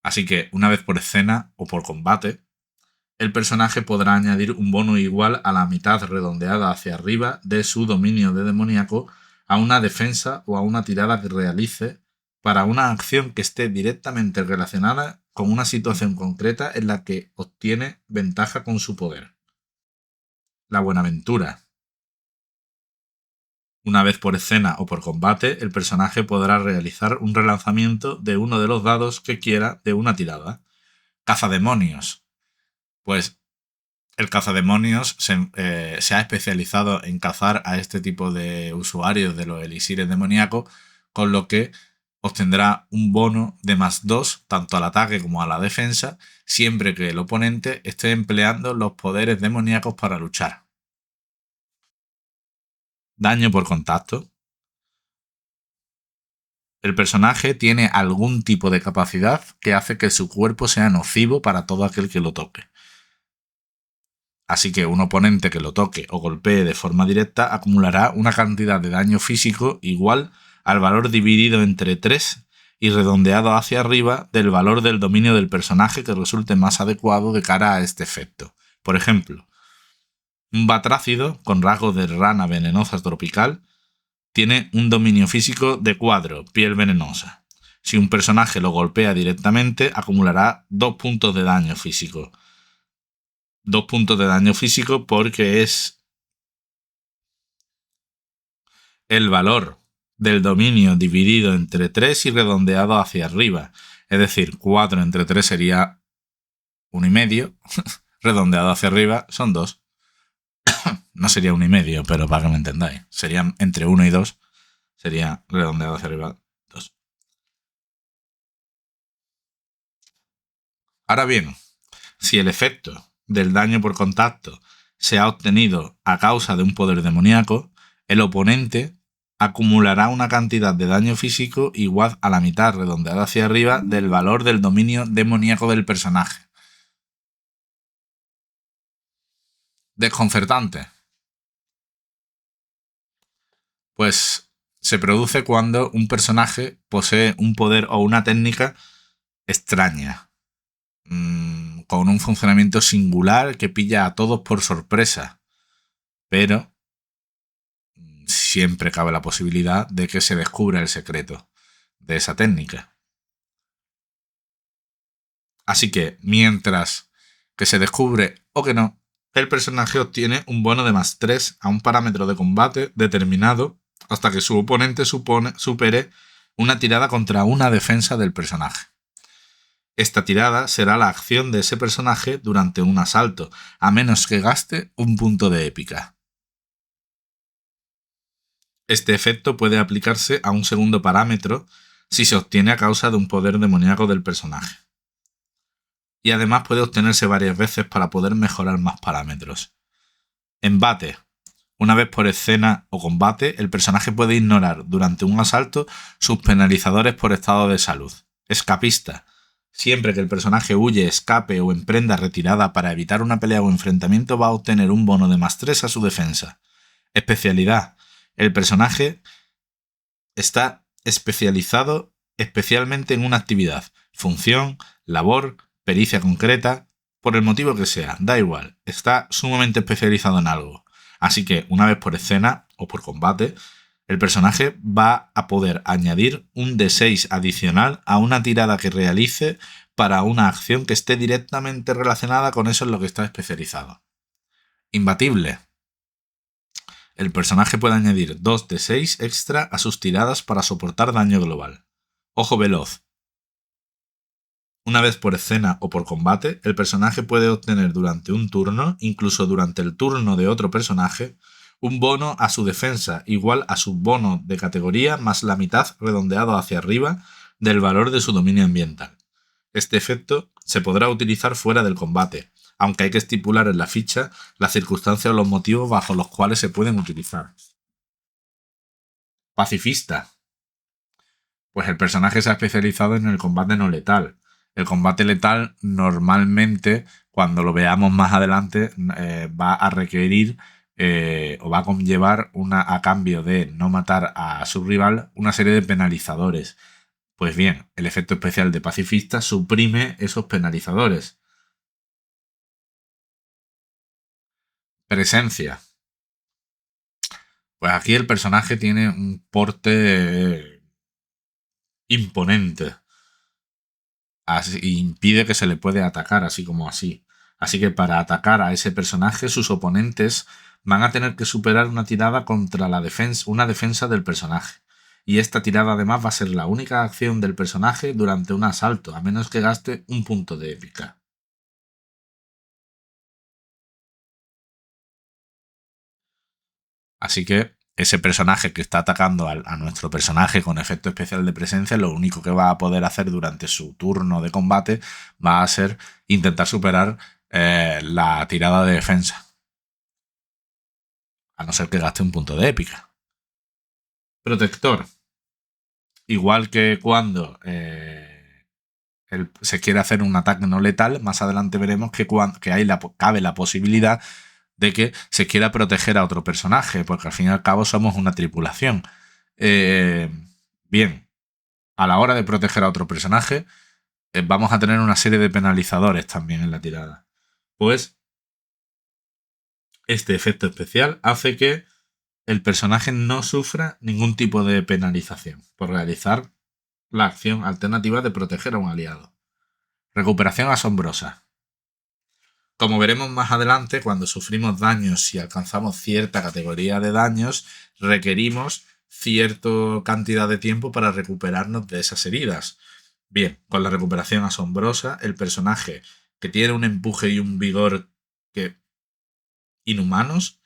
Así que, una vez por escena o por combate, el personaje podrá añadir un bono igual a la mitad redondeada hacia arriba de su dominio de demoníaco a una defensa o a una tirada que realice para una acción que esté directamente relacionada con una situación concreta en la que obtiene ventaja con su poder. La buenaventura. Una vez por escena o por combate, el personaje podrá realizar un relanzamiento de uno de los dados que quiera de una tirada. Cazademonios. Pues el cazademonios se ha especializado en cazar a este tipo de usuarios de los elixires demoníacos, con lo que obtendrá un bono de +2 tanto al ataque como a la defensa, siempre que el oponente esté empleando los poderes demoníacos para luchar. Daño por contacto. El personaje tiene algún tipo de capacidad que hace que su cuerpo sea nocivo para todo aquel que lo toque. Así que un oponente que lo toque o golpee de forma directa acumulará una cantidad de daño físico igual al valor dividido entre 3 y redondeado hacia arriba del valor del dominio del personaje que resulte más adecuado de cara a este efecto. Por ejemplo, un batrácido con rasgos de rana venenosa tropical tiene un dominio físico de cuadro, piel venenosa. Si un personaje lo golpea directamente, acumulará 2 puntos de daño físico. 2 puntos de daño físico porque es el valor del dominio dividido entre 3 y redondeado hacia arriba. Es decir, 4 entre 3 sería 1,5. Redondeado hacia arriba son 2. No sería 1,5, pero para que me entendáis. Serían entre 1 y 2. Sería redondeado hacia arriba 2. Ahora bien, si el efecto del daño por contacto se ha obtenido a causa de un poder demoníaco, el oponente acumulará una cantidad de daño físico igual a la mitad redondeada hacia arriba del valor del dominio demoníaco del personaje. Desconcertante. Pues se produce cuando un personaje posee un poder o una técnica extraña, con un funcionamiento singular que pilla a todos por sorpresa, pero siempre cabe la posibilidad de que se descubra el secreto de esa técnica. Así que, mientras que se descubre o que no, el personaje obtiene un bono de +3 a un parámetro de combate determinado hasta que su oponente supere una tirada contra una defensa del personaje. Esta tirada será la acción de ese personaje durante un asalto, a menos que gaste un punto de épica. Este efecto puede aplicarse a un segundo parámetro si se obtiene a causa de un poder demoníaco del personaje. Y además puede obtenerse varias veces para poder mejorar más parámetros. Embate. Una vez por escena o combate, el personaje puede ignorar durante un asalto sus penalizadores por estado de salud. Escapista. Siempre que el personaje huye, escape o emprenda retirada para evitar una pelea o enfrentamiento, va a obtener un bono de +3 a su defensa. Especialidad. El personaje está especializado especialmente en una actividad, función, labor, pericia concreta, por el motivo que sea, da igual, está sumamente especializado en algo. Así que una vez por escena o por combate, el personaje va a poder añadir un D6 adicional a una tirada que realice para una acción que esté directamente relacionada con eso en lo que está especializado. Imbatible. El personaje puede añadir 2d6 extra a sus tiradas para soportar daño global. Ojo veloz. Una vez por escena o por combate, el personaje puede obtener durante un turno, incluso durante el turno de otro personaje, un bono a su defensa igual a su bono de categoría más la mitad redondeado hacia arriba del valor de su dominio ambiental. Este efecto se podrá utilizar fuera del combate, aunque hay que estipular en la ficha las circunstancias o los motivos bajo los cuales se pueden utilizar. Pacifista. Pues el personaje se ha especializado en el combate no letal. El combate letal normalmente, cuando lo veamos más adelante, va a requerir o va a conllevar a cambio de no matar a su rival, una serie de penalizadores. Pues bien, el efecto especial de pacifista suprime esos penalizadores. Presencia. Pues aquí el personaje tiene un porte imponente. Impide que se le puede atacar así como así. Así que para atacar a ese personaje, sus oponentes van a tener que superar una tirada contra una defensa del personaje. Y esta tirada además va a ser la única acción del personaje durante un asalto, a menos que gaste un punto de épica. Así que ese personaje que está atacando a nuestro personaje con efecto especial de presencia, lo único que va a poder hacer durante su turno de combate va a ser intentar superar la tirada de defensa. A no ser que gaste un punto de épica. Protector. Igual que cuando se quiere hacer un ataque no letal, más adelante veremos que cabe la posibilidad de que se quiera proteger a otro personaje, porque al fin y al cabo somos una tripulación. Bien, a la hora de proteger a otro personaje, vamos a tener una serie de penalizadores también en la tirada. Pues este efecto especial hace que el personaje no sufra ningún tipo de penalización por realizar la acción alternativa de proteger a un aliado. Recuperación asombrosa. Como veremos más adelante, cuando sufrimos daños y alcanzamos cierta categoría de daños, requerimos cierta cantidad de tiempo para recuperarnos de esas heridas. Bien, con la recuperación asombrosa, el personaje que tiene un empuje y un vigor inhumanos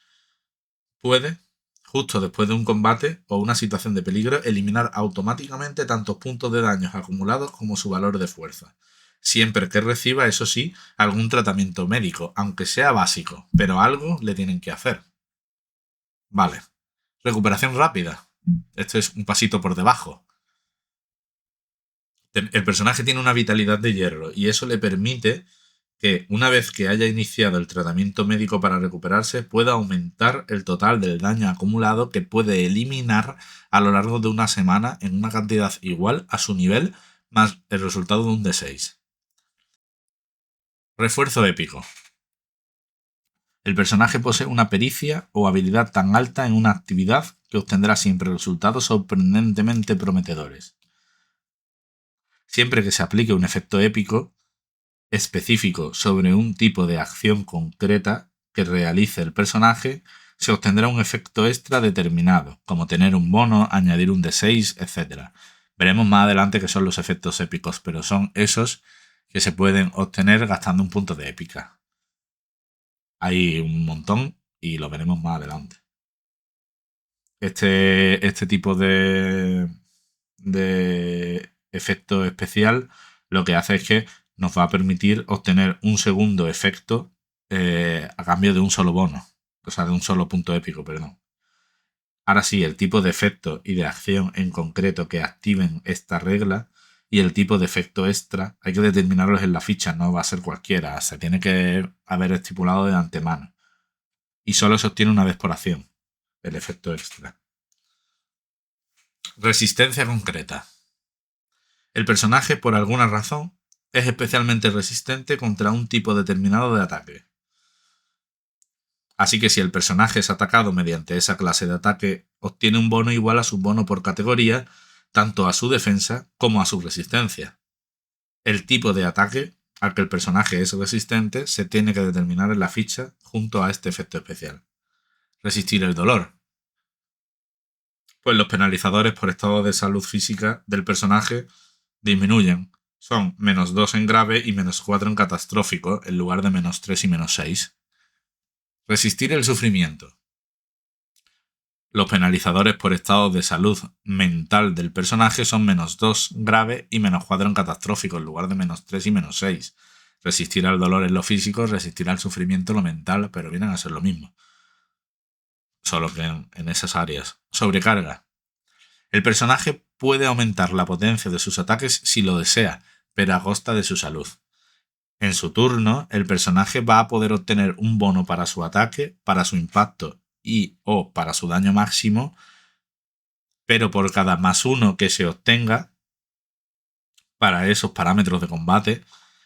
puede, justo después de un combate o una situación de peligro, eliminar automáticamente tantos puntos de daños acumulados como su valor de fuerza. Siempre que reciba, eso sí, algún tratamiento médico, aunque sea básico, pero algo le tienen que hacer. Vale. Recuperación rápida. Esto es un pasito por debajo. El personaje tiene una vitalidad de hierro y eso le permite que una vez que haya iniciado el tratamiento médico para recuperarse, pueda aumentar el total del daño acumulado que puede eliminar a lo largo de una semana en una cantidad igual a su nivel más el resultado de un D6. Refuerzo épico. El personaje posee una pericia o habilidad tan alta en una actividad que obtendrá siempre resultados sorprendentemente prometedores. Siempre que se aplique un efecto épico específico sobre un tipo de acción concreta que realice el personaje, se obtendrá un efecto extra determinado, como tener un bono, añadir un D6, etc. Veremos más adelante qué son los efectos épicos, pero son esos que se pueden obtener gastando un punto de épica. Hay un montón y lo veremos más adelante. Este tipo de efecto especial lo que hace es que nos va a permitir obtener un segundo efecto a cambio de un solo bono. O sea, de un solo punto épico, perdón. Ahora sí, el tipo de efecto y de acción en concreto que activen esta regla y el tipo de efecto extra hay que determinarlos en la ficha, no va a ser cualquiera. Se tiene que haber estipulado de antemano. Y solo se obtiene una vez por acción, el efecto extra. Resistencia concreta. El personaje, por alguna razón, es especialmente resistente contra un tipo determinado de ataque. Así que si el personaje es atacado mediante esa clase de ataque, obtiene un bono igual a su bono por categoría, tanto a su defensa como a su resistencia. El tipo de ataque al que el personaje es resistente se tiene que determinar en la ficha junto a este efecto especial. Resistir el dolor. Pues los penalizadores por estado de salud física del personaje disminuyen. Son -2 en grave y -4 en catastrófico, en lugar de -3 y -6. Resistir el sufrimiento. Los penalizadores por estado de salud mental del personaje son -2 grave y -4 en catastrófico, en lugar de -3 y -6. Resistir al dolor en lo físico, resistir al sufrimiento en lo mental, pero vienen a ser lo mismo. Solo que en esas áreas. Sobrecarga. El personaje puede aumentar la potencia de sus ataques si lo desea, pero a costa de su salud. En su turno, el personaje va a poder obtener un bono para su ataque, para su impacto y o para su daño máximo, pero por cada +1 que se obtenga para esos parámetros de combate,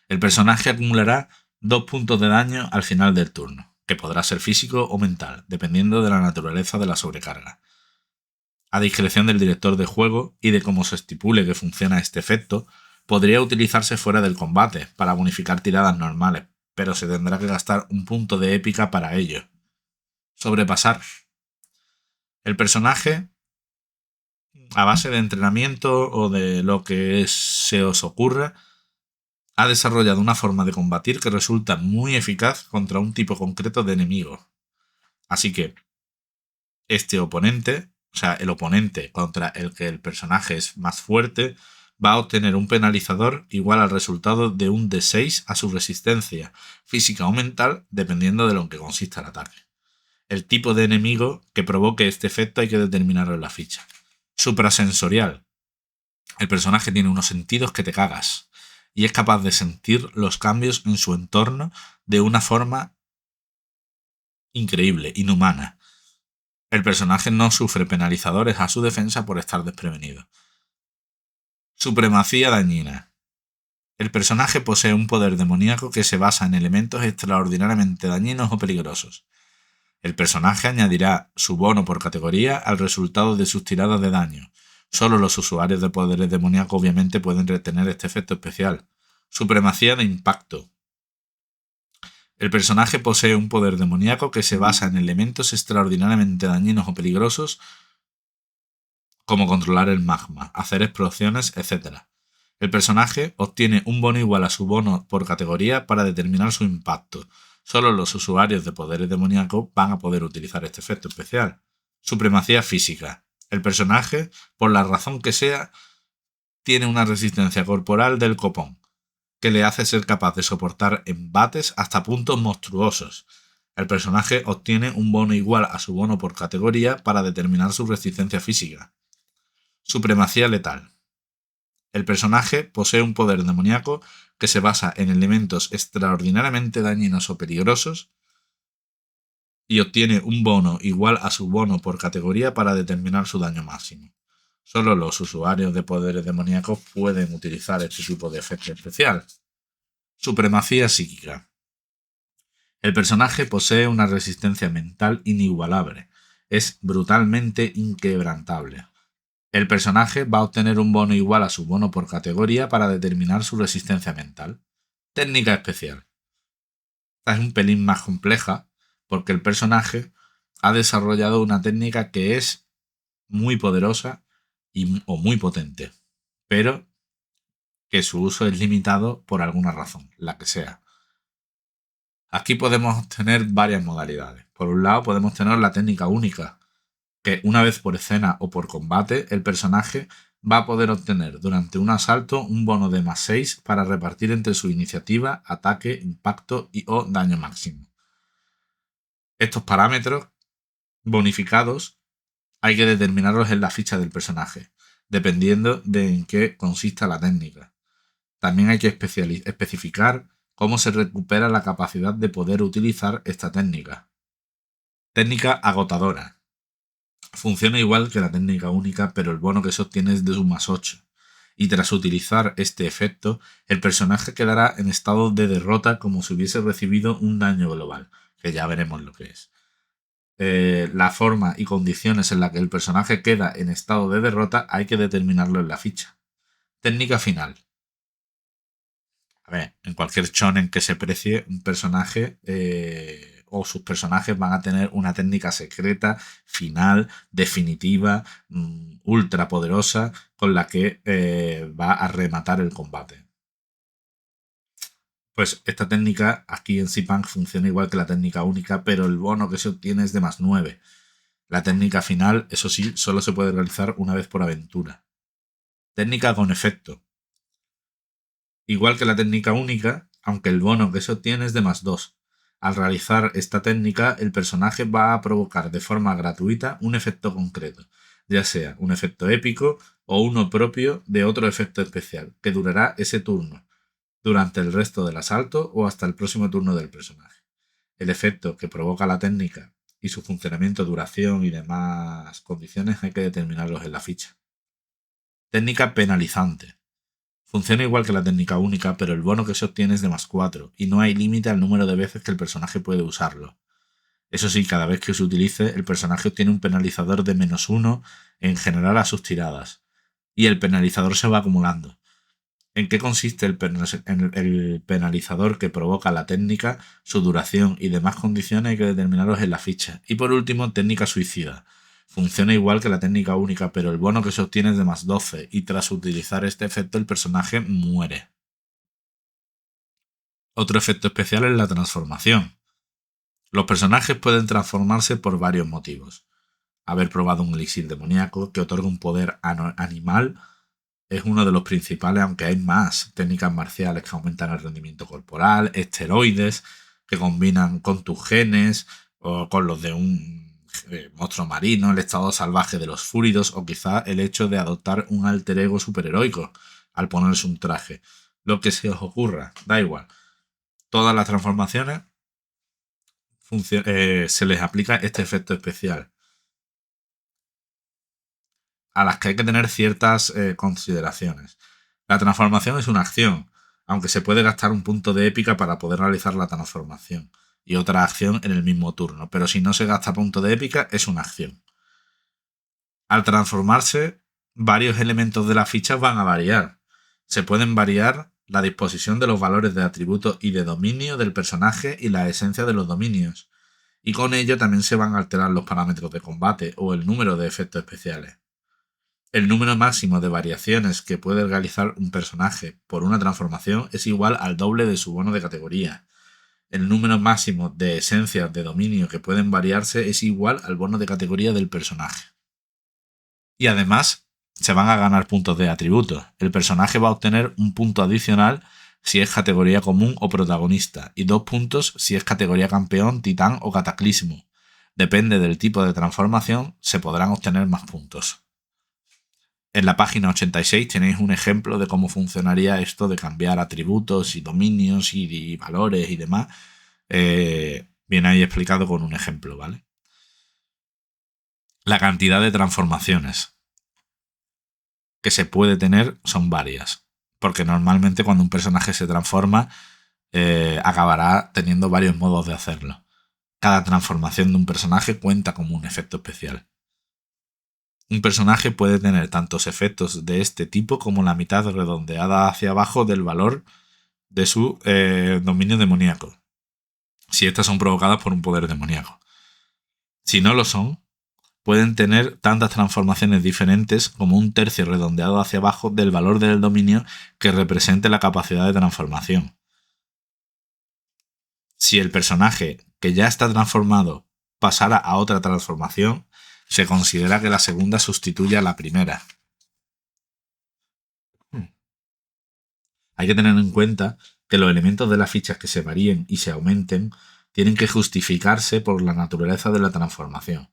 el personaje acumulará 2 puntos de daño al final del turno, que podrá ser físico o mental, dependiendo de la naturaleza de la sobrecarga. A discreción del director de juego y de cómo se estipule que funciona este efecto, podría utilizarse fuera del combate para bonificar tiradas normales, pero se tendrá que gastar un punto de épica para ello. Sobrepasar. El personaje, a base de entrenamiento o de lo que se os ocurra, ha desarrollado una forma de combatir que resulta muy eficaz contra un tipo concreto de enemigo. Así que este oponente, o sea, el oponente contra el que el personaje es más fuerte, va a obtener un penalizador igual al resultado de un D6 a su resistencia, física o mental, dependiendo de lo que consista el ataque. El tipo de enemigo que provoque este efecto hay que determinarlo en la ficha. Suprasensorial. El personaje tiene unos sentidos que te cagas y es capaz de sentir los cambios en su entorno de una forma increíble, inhumana. El personaje no sufre penalizadores a su defensa por estar desprevenido. Supremacía dañina. El personaje posee un poder demoníaco que se basa en elementos extraordinariamente dañinos o peligrosos. El personaje añadirá su bono por categoría al resultado de sus tiradas de daño. Solo los usuarios de poderes demoníacos obviamente pueden retener este efecto especial. Supremacía de impacto. El personaje posee un poder demoníaco que se basa en elementos extraordinariamente dañinos o peligrosos como controlar el magma, hacer explosiones, etc. El personaje obtiene un bono igual a su bono por categoría para determinar su impacto. Solo los usuarios de poderes demoníacos van a poder utilizar este efecto especial. Supremacía física. El personaje, por la razón que sea, tiene una resistencia corporal del copón, que le hace ser capaz de soportar embates hasta puntos monstruosos. El personaje obtiene un bono igual a su bono por categoría para determinar su resistencia física. Supremacía letal. El personaje posee un poder demoníaco que se basa en elementos extraordinariamente dañinos o peligrosos y obtiene un bono igual a su bono por categoría para determinar su daño máximo. Solo los usuarios de poderes demoníacos pueden utilizar este tipo de efecto especial. Supremacía psíquica. El personaje posee una resistencia mental inigualable. Es brutalmente inquebrantable. El personaje va a obtener un bono igual a su bono por categoría para determinar su resistencia mental. Técnica especial. Esta es un pelín más compleja porque el personaje ha desarrollado una técnica que es muy poderosa o muy potente, pero que su uso es limitado por alguna razón, la que sea. Aquí podemos tener varias modalidades. Por un lado podemos tener la técnica única, que una vez por escena o por combate, el personaje va a poder obtener durante un asalto un bono de +6 para repartir entre su iniciativa, ataque, impacto o daño máximo. Estos parámetros bonificados hay que determinarlos en la ficha del personaje, dependiendo de en qué consista la técnica. También hay que especificar cómo se recupera la capacidad de poder utilizar esta técnica. Técnica agotadora. Funciona igual que la técnica única, pero el bono que se obtiene es de un +8. Y tras utilizar este efecto, el personaje quedará en estado de derrota como si hubiese recibido un daño global, que ya veremos lo que es. La forma y condiciones en las que el personaje queda en estado de derrota hay que determinarlo en la ficha. Técnica final. A ver, en cualquier shonen que se precie, un personaje o sus personajes van a tener una técnica secreta, final, definitiva, ultra poderosa, con la que va a rematar el combate. Pues esta técnica aquí en C-Punk funciona igual que la técnica única, pero el bono que se obtiene es de +9. La técnica final, eso sí, solo se puede realizar una vez por aventura. Técnica con efecto. Igual que la técnica única, aunque el bono que se obtiene es de +2. Al realizar esta técnica, el personaje va a provocar de forma gratuita un efecto concreto, ya sea un efecto épico o uno propio de otro efecto especial, que durará ese turno, durante el resto del asalto o hasta el próximo turno del personaje. El efecto que provoca la técnica y su funcionamiento, duración y demás condiciones hay que determinarlos en la ficha. Técnica penalizante. Funciona igual que la técnica única, pero el bono que se obtiene es de +4 y no hay límite al número de veces que el personaje puede usarlo. Eso sí, cada vez que se utilice, el personaje obtiene un penalizador de -1 en general a sus tiradas, y el penalizador se va acumulando. ¿En qué consiste el penalizador que provoca la técnica, su duración y demás condiciones hay que determinarlos en la ficha? Y por último, técnica suicida. Funciona igual que la técnica única, pero el bono que se obtiene es de +12 y tras utilizar este efecto el personaje muere. Otro efecto especial es la transformación. Los personajes pueden transformarse por varios motivos. Haber probado un elixir demoníaco que otorga un poder animal es uno de los principales, aunque hay más técnicas marciales que aumentan el rendimiento corporal, esteroides que combinan con tus genes o con los de un monstruo marino, el estado salvaje de los fúridos o quizá el hecho de adoptar un alter ego superheroico al ponerse un traje. Lo que se os ocurra, da igual. Todas las transformaciones se les aplica este efecto especial, a las que hay que tener ciertas consideraciones. La transformación es una acción, aunque se puede gastar un punto de épica para poder realizar la transformación y otra acción en el mismo turno, pero si no se gasta punto de épica es una acción. Al transformarse, varios elementos de la ficha van a variar. Se pueden variar la disposición de los valores de atributo y de dominio del personaje y la esencia de los dominios, y con ello también se van a alterar los parámetros de combate o el número de efectos especiales. El número máximo de variaciones que puede realizar un personaje por una transformación es igual al doble de su bono de categoría. El número máximo de esencias de dominio que pueden variarse es igual al bono de categoría del personaje. Y además, se van a ganar puntos de atributos. El personaje va a obtener un punto adicional si es categoría común o protagonista, y 2 puntos si es categoría campeón, titán o cataclismo. Depende del tipo de transformación, se podrán obtener más puntos. En la página 86 tenéis un ejemplo de cómo funcionaría esto de cambiar atributos y dominios y valores y demás. Viene ahí explicado con un ejemplo, ¿vale? La cantidad de transformaciones que se puede tener son varias. Porque normalmente cuando un personaje se transforma, acabará teniendo varios modos de hacerlo. Cada transformación de un personaje cuenta como un efecto especial. Un personaje puede tener tantos efectos de este tipo como la mitad redondeada hacia abajo del valor de su dominio demoníaco, si estas son provocadas por un poder demoníaco. Si no lo son, pueden tener tantas transformaciones diferentes como un tercio redondeado hacia abajo del valor del dominio que represente la capacidad de transformación. Si el personaje que ya está transformado pasara a otra transformación, se considera que la segunda sustituye a la primera. Hay que tener en cuenta que los elementos de las fichas que se varíen y se aumenten tienen que justificarse por la naturaleza de la transformación.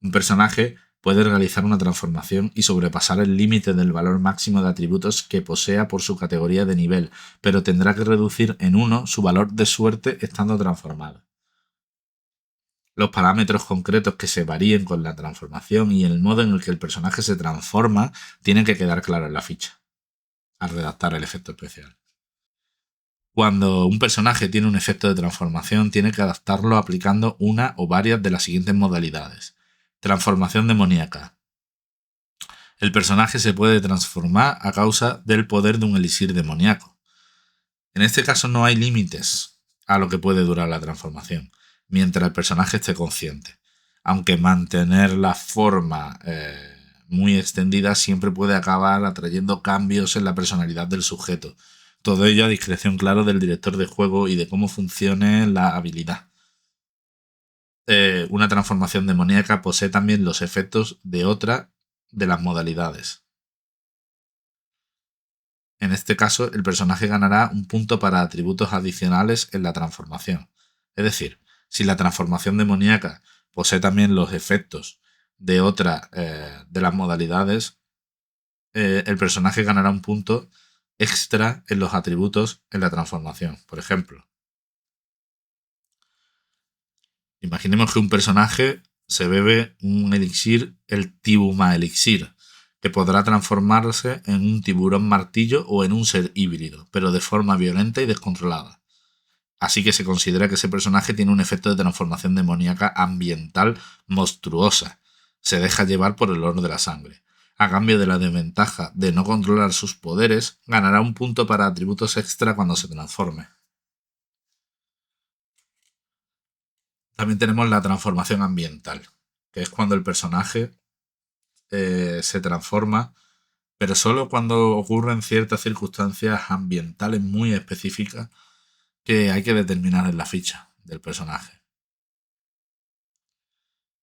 Un personaje puede realizar una transformación y sobrepasar el límite del valor máximo de atributos que posea por su categoría de nivel, pero tendrá que reducir en 1 su valor de suerte estando transformado. Los parámetros concretos que se varíen con la transformación y el modo en el que el personaje se transforma tienen que quedar claros en la ficha, al redactar el efecto especial. Cuando un personaje tiene un efecto de transformación, tiene que adaptarlo aplicando una o varias de las siguientes modalidades. Transformación demoníaca. El personaje se puede transformar a causa del poder de un elixir demoníaco. En este caso no hay límites a lo que puede durar la transformación, mientras el personaje esté consciente. Aunque mantener la forma muy extendida siempre puede acabar atrayendo cambios en la personalidad del sujeto. Todo ello a discreción, claro, del director de juego y de cómo funcione la habilidad. Una transformación demoníaca posee también los efectos de otra de las modalidades. En este caso, el personaje ganará un punto para atributos adicionales en la transformación. Es decir, si la transformación demoníaca posee también los efectos de otra de las modalidades, el personaje ganará un punto extra en los atributos en la transformación. Por ejemplo, imaginemos que un personaje se bebe un elixir, el Tibuma Elixir, que podrá transformarse en un tiburón martillo o en un ser híbrido, pero de forma violenta y descontrolada. Así que se considera que ese personaje tiene un efecto de transformación demoníaca ambiental monstruosa. Se deja llevar por el olor de la sangre. A cambio de la desventaja de no controlar sus poderes, ganará un punto para atributos extra cuando se transforme. También tenemos la transformación ambiental, que es cuando el personaje se transforma, pero solo cuando ocurren ciertas circunstancias ambientales muy específicas que hay que determinar en la ficha del personaje.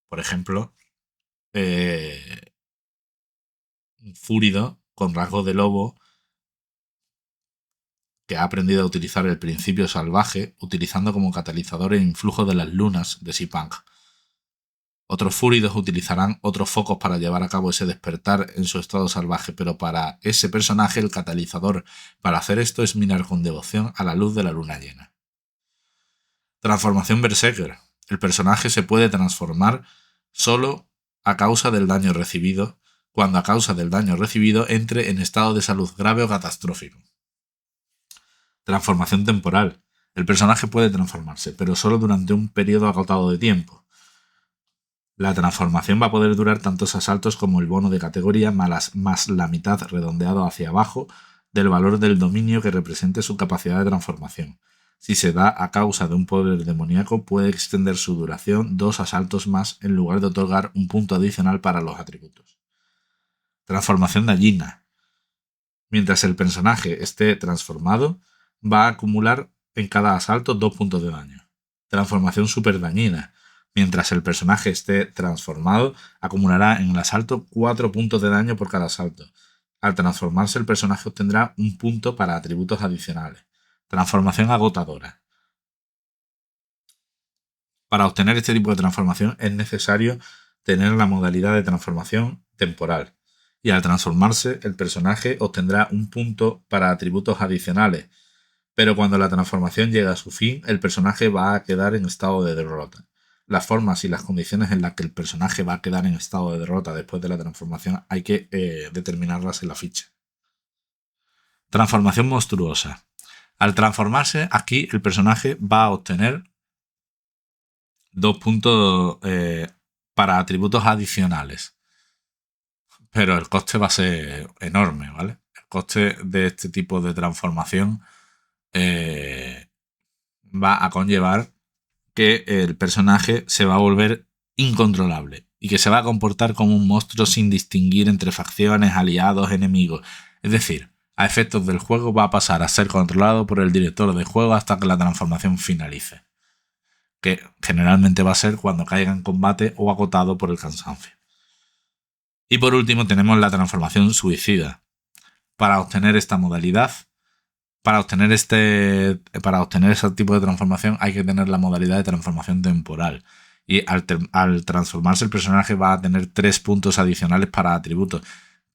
Por ejemplo, un fúrido con rasgos de lobo que ha aprendido a utilizar el principio salvaje, utilizando como catalizador el influjo de las lunas de Sipang. Otros fúridos utilizarán otros focos para llevar a cabo ese despertar en su estado salvaje, pero para ese personaje el catalizador para hacer esto es mirar con devoción a la luz de la luna llena. Transformación Berserker. El personaje se puede transformar solo a causa del daño recibido, cuando a causa del daño recibido entre en estado de salud grave o catastrófico. Transformación temporal. El personaje puede transformarse, pero solo durante un periodo agotado de tiempo. La transformación va a poder durar tantos asaltos como el bono de categoría más la mitad redondeado hacia abajo del valor del dominio que represente su capacidad de transformación. Si se da a causa de un poder demoníaco, puede extender su duración 2 asaltos más en lugar de otorgar un punto adicional para los atributos. Transformación dañina. Mientras el personaje esté transformado, va a acumular en cada asalto 2 puntos de daño. Transformación super dañina. Mientras el personaje esté transformado, acumulará en el asalto 4 puntos de daño por cada asalto. Al transformarse, el personaje obtendrá un punto para atributos adicionales. Transformación agotadora. Para obtener este tipo de transformación es necesario tener la modalidad de transformación temporal. y al transformarse el personaje obtendrá un punto para atributos adicionales, pero cuando la transformación llega a su fin, el personaje va a quedar en estado de derrota. Las formas y las condiciones en las que el personaje va a quedar en estado de derrota después de la transformación hay que determinarlas en la ficha. Transformación monstruosa. Al transformarse, aquí el personaje va a obtener 2 puntos para atributos adicionales. Pero el coste va a ser enorme, ¿vale? El coste de este tipo de transformación va a conllevar que el personaje se va a volver incontrolable y que se va a comportar como un monstruo sin distinguir entre facciones, aliados, enemigos. Es decir, a efectos del juego va a pasar a ser controlado por el director de juego hasta que la transformación finalice, que generalmente va a ser cuando caiga en combate o agotado por el cansancio. Y por último tenemos la transformación suicida. Para obtener esta modalidad, para obtener ese tipo de transformación hay que tener la modalidad de transformación temporal. Y al transformarse el personaje va a tener 3 puntos adicionales para atributos.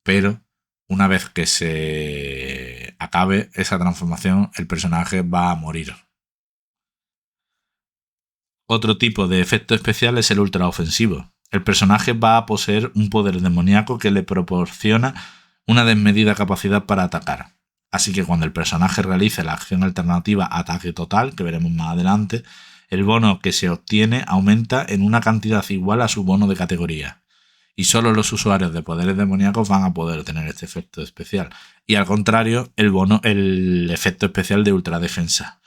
Pero una vez que se acabe esa transformación, el personaje va a morir. Otro tipo de efecto especial es el ultraofensivo. El personaje va a poseer un poder demoníaco que le proporciona una desmedida capacidad para atacar. Así que cuando el personaje realice la acción alternativa ataque total, que veremos más adelante, el bono que se obtiene aumenta en una cantidad igual a su bono de categoría. Y solo los usuarios de poderes demoníacos van a poder tener este efecto especial. Y al contrario, el efecto especial de ultradefensa,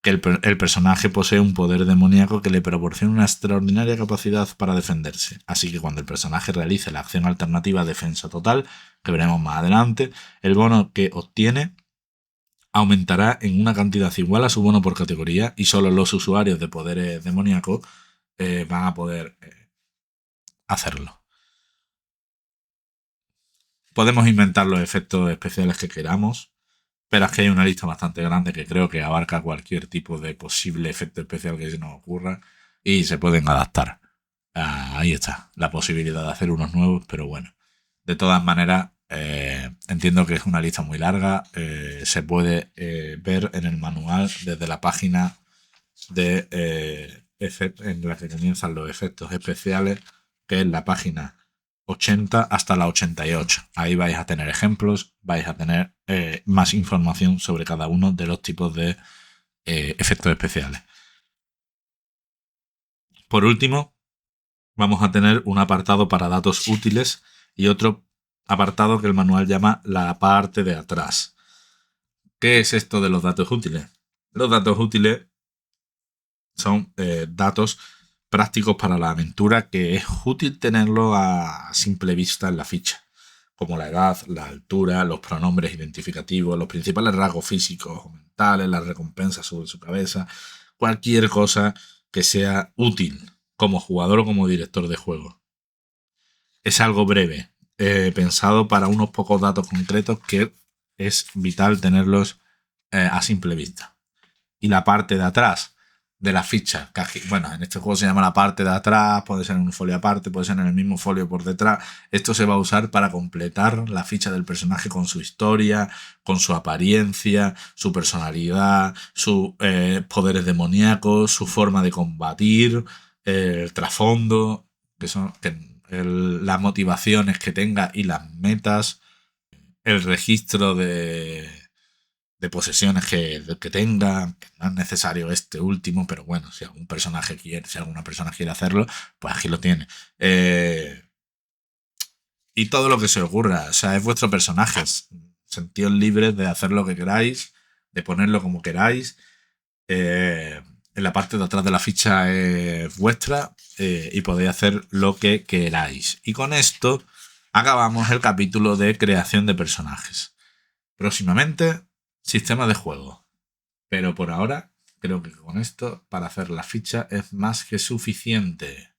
que el personaje posee un poder demoníaco que le proporciona una extraordinaria capacidad para defenderse. Así que cuando el personaje realice la acción alternativa defensa total, que veremos más adelante, el bono que obtiene aumentará en una cantidad igual a su bono por categoría y solo los usuarios de poderes demoníacos van a poder hacerlo. Podemos inventar los efectos especiales que queramos, pero es que hay una lista bastante grande que creo que abarca cualquier tipo de posible efecto especial que se nos ocurra y se pueden adaptar. Ahí está, la posibilidad de hacer unos nuevos, pero bueno. De todas maneras, entiendo que es una lista muy larga. Se puede ver en el manual desde la página en la que comienzan los efectos especiales, que es la página 80 hasta la 88. Ahí vais a tener ejemplos, vais a tener más información sobre cada uno de los tipos de efectos especiales. Por último, vamos a tener un apartado para datos útiles y otro apartado que el manual llama la parte de atrás. ¿Qué es esto de los datos útiles? Los datos útiles son datos prácticos para la aventura que es útil tenerlo a simple vista en la ficha, como la edad, la altura, los pronombres identificativos, los principales rasgos físicos o mentales, las recompensas sobre su cabeza, cualquier cosa que sea útil como jugador o como director de juego. Es algo breve, pensado para unos pocos datos concretos que es vital tenerlos a simple vista. Y la parte de atrás de la ficha, bueno, en este juego se llama la parte de atrás, puede ser en un folio aparte, puede ser en el mismo folio por detrás. Esto se va a usar para completar la ficha del personaje con su historia, con su apariencia, su personalidad, sus poderes demoníacos, su forma de combatir, el trasfondo, las motivaciones que tenga y las metas, el registro de posesiones que tenga, que no es necesario este último, pero bueno, si algún personaje quiere, si alguna persona quiere hacerlo, pues aquí lo tiene. Y todo lo que se ocurra, o sea, es vuestro personaje, sentíos libres de hacer lo que queráis, de ponerlo como queráis. En la parte de atrás de la ficha es vuestra y podéis hacer lo que queráis. Y con esto acabamos el capítulo de creación de personajes. Próximamente, sistema de juego. Pero por ahora, creo que con esto, para hacer la ficha, es más que suficiente.